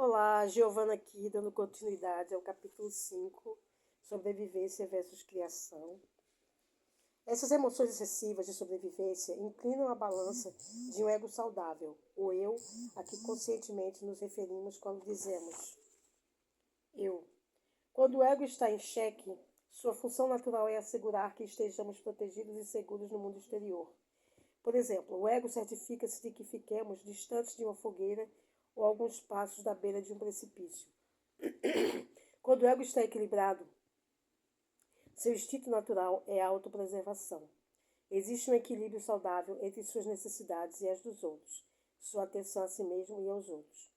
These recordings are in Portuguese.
Olá, Giovana aqui, dando continuidade ao capítulo 5, sobrevivência versus criação. Essas emoções excessivas de sobrevivência inclinam a balança de um ego saudável, o eu, a que conscientemente nos referimos quando dizemos eu. Quando o ego está em xeque, sua função natural é assegurar que estejamos protegidos e seguros no mundo exterior. Por exemplo, o ego certifica-se de que fiquemos distantes de uma fogueira ou alguns passos da beira de um precipício. Quando o ego está equilibrado, seu instinto natural é a autopreservação. Existe um equilíbrio saudável entre suas necessidades e as dos outros, sua atenção a si mesmo e aos outros.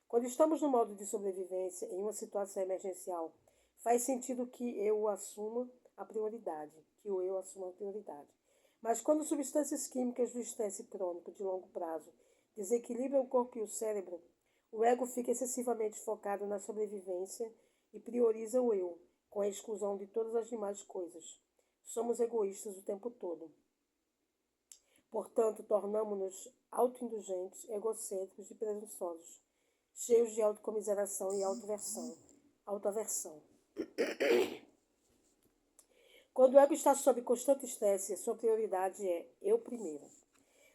Quando estamos no modo de sobrevivência em uma situação emergencial, faz sentido que eu assuma a prioridade, Mas quando substâncias químicas do estresse crônico de longo prazo desequilibram o corpo e o cérebro, o ego fica excessivamente focado na sobrevivência e prioriza o eu, com a exclusão de todas as demais coisas. Somos egoístas o tempo todo. Portanto, tornamo-nos autoindulgentes, egocêntricos e presunçosos, cheios de autocomiseração e autoaversão. Quando o ego está sob constante estresse, sua prioridade é eu primeiro.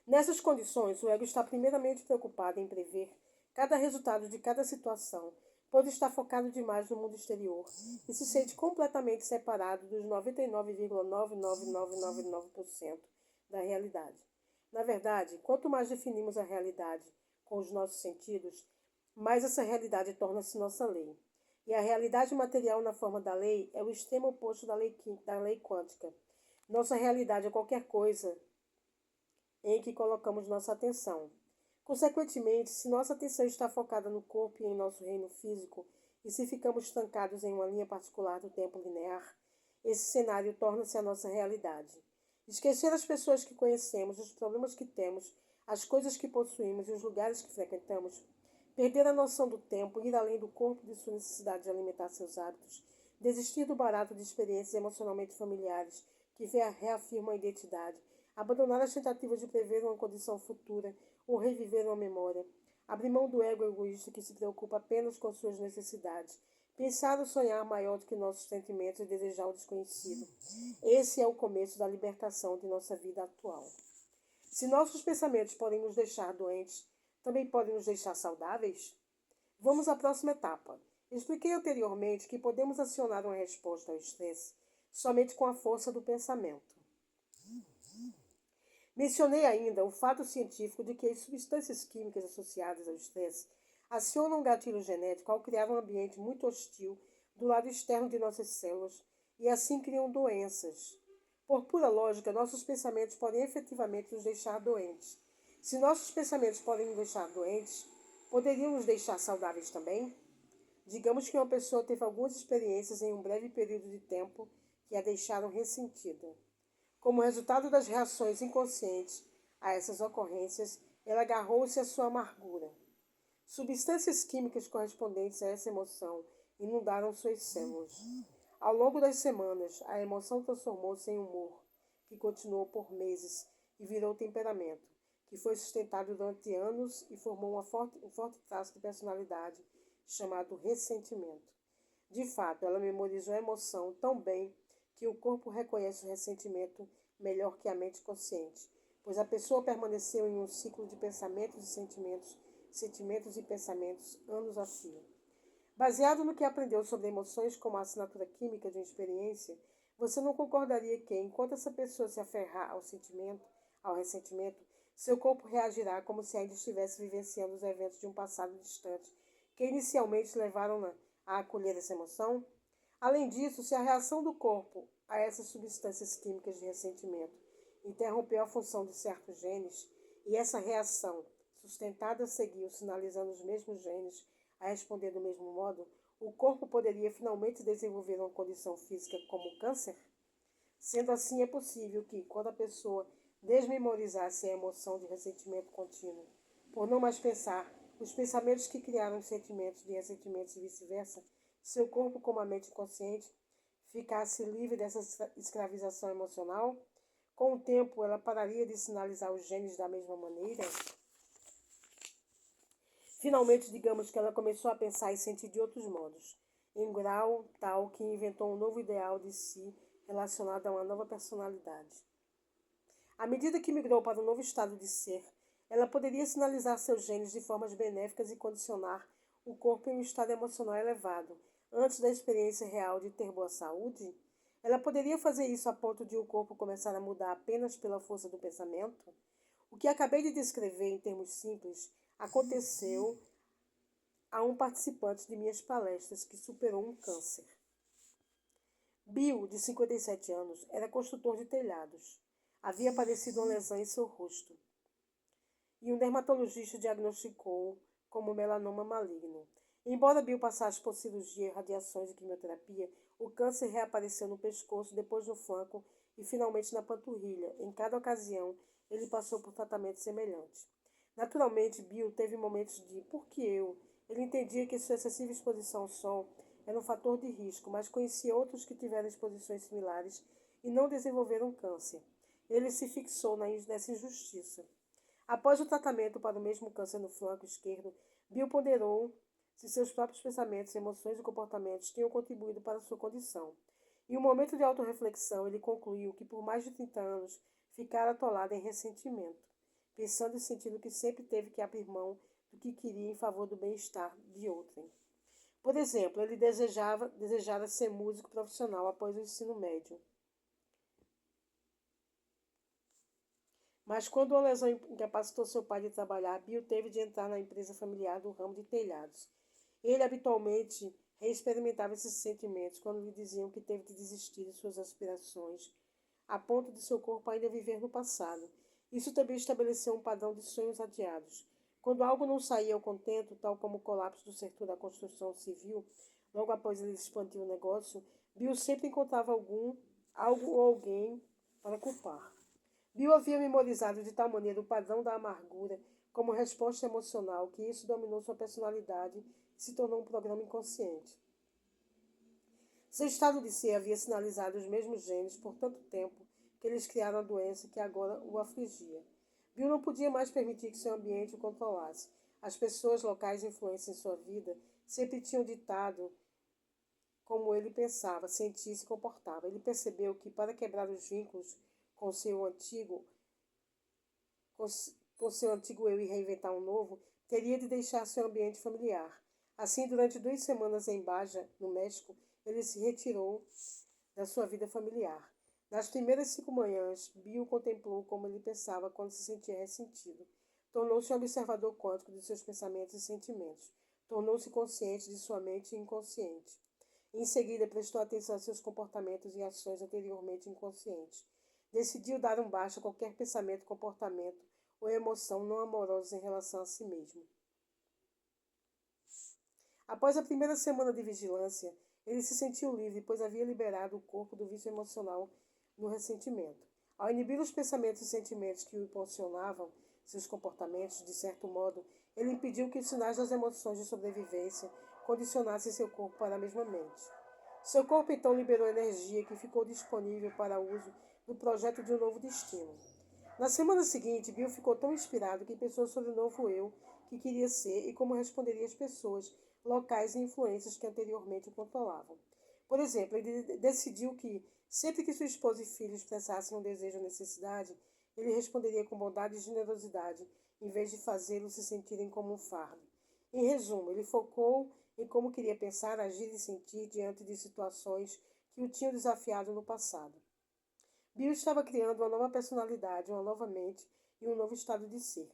Nessas condições, o ego está primeiramente preocupado em prever cada resultado de cada situação, pois está focado demais no mundo exterior e se sente completamente separado dos 99,99999% da realidade. Na verdade, quanto mais definimos a realidade com os nossos sentidos, mais essa realidade torna-se nossa lei. E a realidade material na forma da lei é o extremo oposto da lei quântica. Nossa realidade é qualquer coisa em que colocamos nossa atenção. Consequentemente, se nossa atenção está focada no corpo e em nosso reino físico, e se ficamos estancados em uma linha particular do tempo linear, esse cenário torna-se a nossa realidade. Esquecer as pessoas que conhecemos, os problemas que temos, as coisas que possuímos e os lugares que frequentamos, perder a noção do tempo, ir além do corpo de sua necessidade de alimentar seus hábitos, desistir do barato de experiências emocionalmente familiares que reafirmam a identidade, abandonar as tentativas de prever uma condição futura ou reviver uma memória, abrir mão do ego egoísta que se preocupa apenas com suas necessidades, pensar ou sonhar maior do que nossos sentimentos e desejar o desconhecido. Esse é o começo da libertação de nossa vida atual. Se nossos pensamentos podem nos deixar doentes, também podem nos deixar saudáveis? Vamos à próxima etapa. Expliquei anteriormente que podemos acionar uma resposta ao estresse somente com a força do pensamento. Mencionei ainda o fato científico de que as substâncias químicas associadas ao estresse acionam um gatilho genético ao criar um ambiente muito hostil do lado externo de nossas células e assim criam doenças. Por pura lógica, nossos pensamentos podem efetivamente nos deixar doentes. Se nossos pensamentos podem nos deixar doentes, poderiam nos deixar saudáveis também? Digamos que uma pessoa teve algumas experiências em um breve período de tempo que a deixaram ressentida. Como resultado das reações inconscientes a essas ocorrências, ela agarrou-se à sua amargura. Substâncias químicas correspondentes a essa emoção inundaram suas células. Ao longo das semanas, a emoção transformou-se em humor, que continuou por meses e virou temperamento, que foi sustentado durante anos e formou um forte traço de personalidade chamado ressentimento. De fato, ela memorizou a emoção tão bem que o corpo reconhece o ressentimento melhor que a mente consciente, pois a pessoa permaneceu em um ciclo de pensamentos e sentimentos, sentimentos e pensamentos anos a fio. Baseado no que aprendeu sobre emoções como a assinatura química de uma experiência, você não concordaria que, enquanto essa pessoa se aferrar ao ressentimento, seu corpo reagirá como se ainda estivesse vivenciando os eventos de um passado distante, que inicialmente levaram-na a acolher essa emoção? Além disso, se a reação do corpo a essas substâncias químicas de ressentimento interrompeu a função de certos genes, e essa reação sustentada seguiu sinalizando os mesmos genes a responder do mesmo modo, o corpo poderia finalmente desenvolver uma condição física como câncer? Sendo assim, é possível que, quando a pessoa desmemorizasse a emoção de ressentimento contínuo, por não mais pensar os pensamentos que criaram os sentimentos de ressentimentos e vice-versa, seu corpo, como a mente consciente, ficasse livre dessa escravização emocional? Com o tempo, ela pararia de sinalizar os genes da mesma maneira? Finalmente, digamos que ela começou a pensar e sentir de outros modos, em grau tal que inventou um novo ideal de si relacionado a uma nova personalidade. À medida que migrou para um novo estado de ser, ela poderia sinalizar seus genes de formas benéficas e condicionar o corpo em um estado emocional elevado. Antes da experiência real de ter boa saúde, ela poderia fazer isso a ponto de o corpo começar a mudar apenas pela força do pensamento? O que acabei de descrever em termos simples aconteceu a um participante de minhas palestras que superou um câncer. Bill, de 57 anos, era construtor de telhados. Havia aparecido uma lesão em seu rosto e um dermatologista diagnosticou como melanoma maligno. Embora Bill passasse por cirurgia, radiações e quimioterapia, o câncer reapareceu no pescoço, depois no flanco e finalmente na panturrilha. Em cada ocasião, ele passou por tratamento semelhante. Naturalmente, Bill teve momentos de "por que eu?". Ele entendia que sua excessiva exposição ao sol era um fator de risco, mas conhecia outros que tiveram exposições similares e não desenvolveram câncer. Ele se fixou nessa injustiça. Após o tratamento para o mesmo câncer no flanco esquerdo, Bill ponderou se seus próprios pensamentos, emoções e comportamentos tinham contribuído para sua condição. Em um momento de autorreflexão, ele concluiu que por mais de 30 anos ficara atolado em ressentimento, pensando e sentindo que sempre teve que abrir mão do que queria em favor do bem-estar de outrem. Por exemplo, ele desejara ser músico profissional após o ensino médio. Mas quando uma lesão incapacitou seu pai de trabalhar, Bill teve de entrar na empresa familiar do ramo de telhados. Ele habitualmente reexperimentava esses sentimentos quando lhe diziam que teve de desistir de suas aspirações, a ponto de seu corpo ainda viver no passado. Isso também estabeleceu um padrão de sonhos adiados. Quando algo não saía ao contento, tal como o colapso do setor da construção civil, logo após ele expandir o negócio, Bill sempre encontrava algo ou alguém para culpar. Bill havia memorizado de tal maneira o padrão da amargura como resposta emocional que isso dominou sua personalidade e se tornou um programa inconsciente. Seu estado de ser havia sinalizado os mesmos genes por tanto tempo que eles criaram a doença que agora o afligia. Bill não podia mais permitir que seu ambiente o controlasse. As pessoas locais influentes em sua vida sempre tinham ditado como ele pensava, sentia e se comportava. Ele percebeu que, para quebrar os vínculos com seu antigo, com seu antigo eu e reinventar um novo, teria de deixar seu ambiente familiar. Assim, durante 2 semanas em Baja, no México, ele se retirou da sua vida familiar. Nas primeiras 5 manhãs, Bill contemplou como ele pensava quando se sentia ressentido. Tornou-se um observador quântico de seus pensamentos e sentimentos. Tornou-se consciente de sua mente inconsciente. Em seguida, prestou atenção a seus comportamentos e ações anteriormente inconscientes. Decidiu dar um baixo a qualquer pensamento, comportamento ou emoção não amorosos em relação a si mesmo. Após a primeira semana de vigilância, ele se sentiu livre, pois havia liberado o corpo do vício emocional no ressentimento. Ao inibir os pensamentos e sentimentos que o impulsionavam, seus comportamentos, de certo modo, ele impediu que os sinais das emoções de sobrevivência condicionassem seu corpo para a mesma mente. Seu corpo então liberou energia que ficou disponível para uso no projeto de um novo destino. Na semana seguinte, Bill ficou tão inspirado que pensou sobre o novo eu que queria ser e como responderia às pessoas, locais e influências que anteriormente o controlavam. Por exemplo, ele decidiu que, sempre que sua esposa e filhos expressassem um desejo ou necessidade, ele responderia com bondade e generosidade, em vez de fazê-los se sentirem como um fardo. Em resumo, ele focou em como queria pensar, agir e sentir diante de situações que o tinham desafiado no passado. Bill estava criando uma nova personalidade, uma nova mente e um novo estado de ser.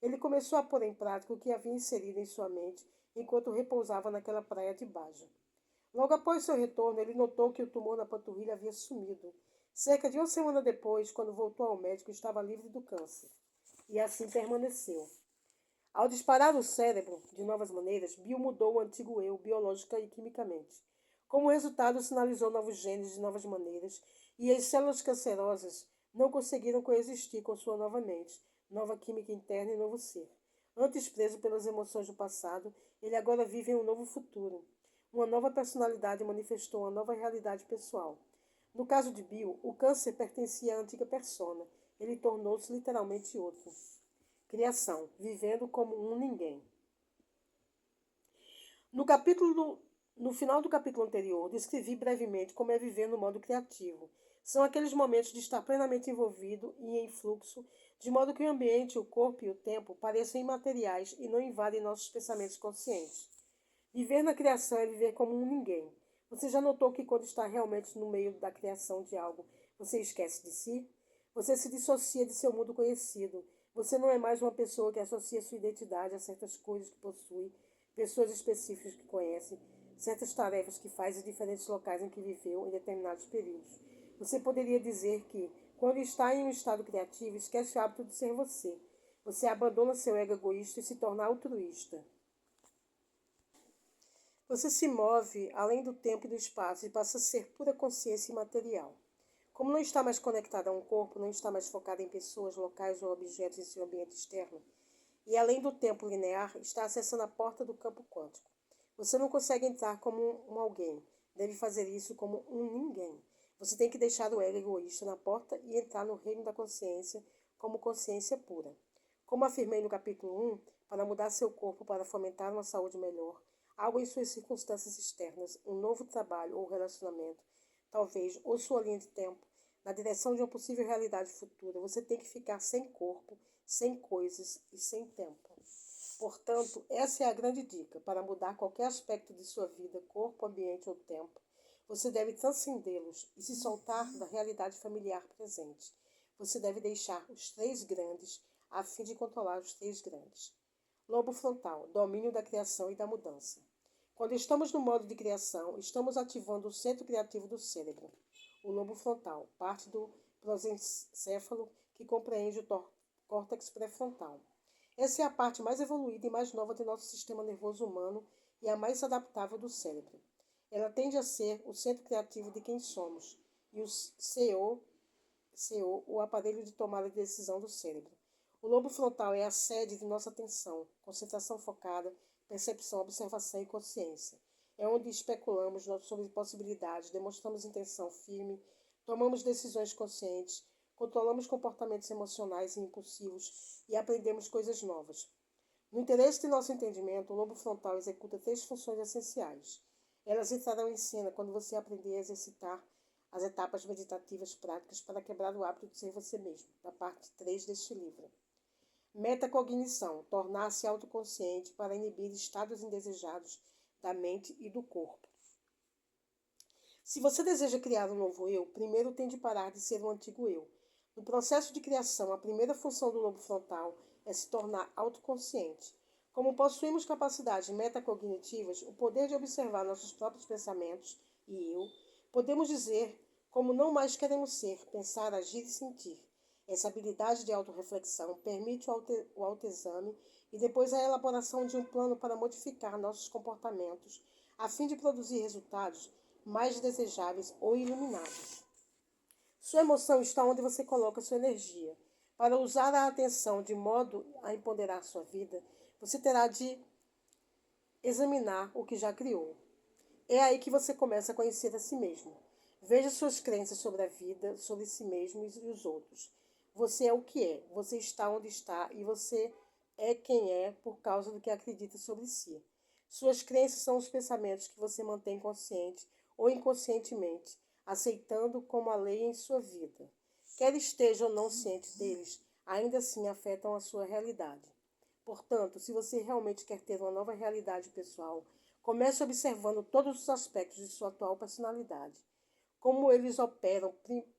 Ele começou a pôr em prática o que havia inserido em sua mente enquanto repousava naquela praia de Baja. Logo após seu retorno, ele notou que o tumor na panturrilha havia sumido. Cerca de uma semana depois, quando voltou ao médico, estava livre do câncer. E assim permaneceu. Ao disparar o cérebro de novas maneiras, Bill mudou o antigo eu, biológica e quimicamente. Como resultado, sinalizou novos genes de novas maneiras, e as células cancerosas não conseguiram coexistir com sua nova mente, nova química interna e novo ser. Antes preso pelas emoções do passado, ele agora vive em um novo futuro. Uma nova personalidade manifestou uma nova realidade pessoal. No caso de Bill, o câncer pertencia à antiga persona. Ele tornou-se literalmente outro. Criação, vivendo como um ninguém. No capítulo, no final do capítulo anterior, descrevi brevemente como é viver no modo criativo. São aqueles momentos de estar plenamente envolvido e em fluxo, de modo que o ambiente, o corpo e o tempo pareçam imateriais e não invadem nossos pensamentos conscientes. Viver na criação é viver como um ninguém. Você já notou que quando está realmente no meio da criação de algo, você esquece de si? Você se dissocia de seu mundo conhecido. Você não é mais uma pessoa que associa sua identidade a certas coisas que possui, pessoas específicas que conhece, certas tarefas que faz em diferentes locais em que viveu em determinados períodos. Você poderia dizer que, quando está em um estado criativo, esquece o hábito de ser você. Você abandona seu ego egoísta e se torna altruísta. Você se move além do tempo e do espaço e passa a ser pura consciência imaterial. Como não está mais conectado a um corpo, não está mais focado em pessoas, locais ou objetos em seu ambiente externo, e além do tempo linear, está acessando a porta do campo quântico. Você não consegue entrar como um alguém, deve fazer isso como um ninguém. Você tem que deixar o ego egoísta na porta e entrar no reino da consciência como consciência pura. Como afirmei no capítulo 1, para mudar seu corpo para fomentar uma saúde melhor, algo em suas circunstâncias externas, um novo trabalho ou relacionamento, talvez, ou sua linha de tempo, na direção de uma possível realidade futura, você tem que ficar sem corpo, sem coisas e sem tempo. Portanto, essa é a grande dica. Para mudar qualquer aspecto de sua vida, corpo, ambiente ou tempo, você deve transcendê-los e se soltar da realidade familiar presente. Você deve deixar os três grandes a fim de controlar os três grandes. Lobo frontal, domínio da criação e da mudança. Quando estamos no modo de criação, estamos ativando o centro criativo do cérebro. O lobo frontal, parte do prosencéfalo que compreende o córtex pré-frontal. Essa é a parte mais evoluída e mais nova de nosso sistema nervoso humano e a mais adaptável do cérebro. Ela tende a ser o centro criativo de quem somos e o CO, o aparelho de tomada de decisão do cérebro. O lobo frontal é a sede de nossa atenção, concentração focada, percepção, observação e consciência. É onde especulamos sobre possibilidades, demonstramos intenção firme, tomamos decisões conscientes, controlamos comportamentos emocionais e impulsivos e aprendemos coisas novas. No interesse de nosso entendimento, o lobo frontal executa três funções essenciais. Elas entrarão em cena quando você aprender a exercitar as etapas meditativas práticas para quebrar o hábito de ser você mesmo, da parte 3 deste livro. Metacognição, tornar-se autoconsciente para inibir estados indesejados da mente e do corpo. Se você deseja criar um novo eu, primeiro tem de parar de ser um antigo eu. No processo de criação, a primeira função do lobo frontal é se tornar autoconsciente. Como possuímos capacidades metacognitivas, o poder de observar nossos próprios pensamentos e eu, podemos dizer como não mais queremos ser, pensar, agir e sentir. Essa habilidade de autorreflexão permite o autoexame e depois a elaboração de um plano para modificar nossos comportamentos, a fim de produzir resultados mais desejáveis ou iluminados. Sua emoção está onde você coloca sua energia. Para usar a atenção de modo a empoderar sua vida, você terá de examinar o que já criou. É aí que você começa a conhecer a si mesmo. Veja suas crenças sobre a vida, sobre si mesmo e os outros. Você é o que é, você está onde está e você é quem é por causa do que acredita sobre si. Suas crenças são os pensamentos que você mantém consciente ou inconscientemente, aceitando como a lei em sua vida. Quer esteja ou não ciente deles, ainda assim afetam a sua realidade. Portanto, se você realmente quer ter uma nova realidade pessoal, comece observando todos os aspectos de sua atual personalidade. Como eles operam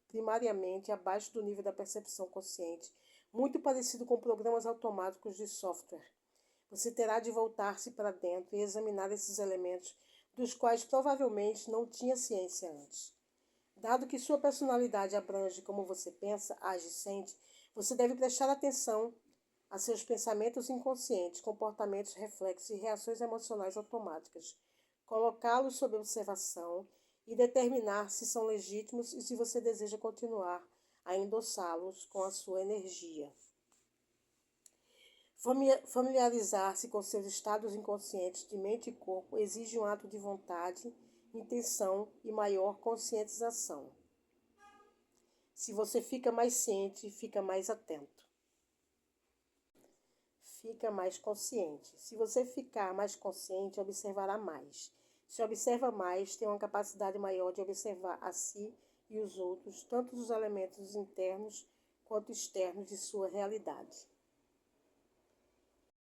primariamente abaixo do nível da percepção consciente, muito parecido com programas automáticos de software. Você terá de voltar-se para dentro e examinar esses elementos dos quais provavelmente não tinha ciência antes. Dado que sua personalidade abrange como você pensa, age e sente, você deve prestar atenção a seus pensamentos inconscientes, comportamentos, reflexos e reações emocionais automáticas, colocá-los sob observação e determinar se são legítimos e se você deseja continuar a endossá-los com a sua energia. Familiarizar-se com seus estados inconscientes de mente e corpo exige um ato de vontade, intenção e maior conscientização. Se você fica mais ciente, fica mais atento. fica mais consciente. Se você ficar mais consciente, observará mais. Se observa mais, tem uma capacidade maior de observar a si e os outros, tanto os elementos internos quanto externos de sua realidade.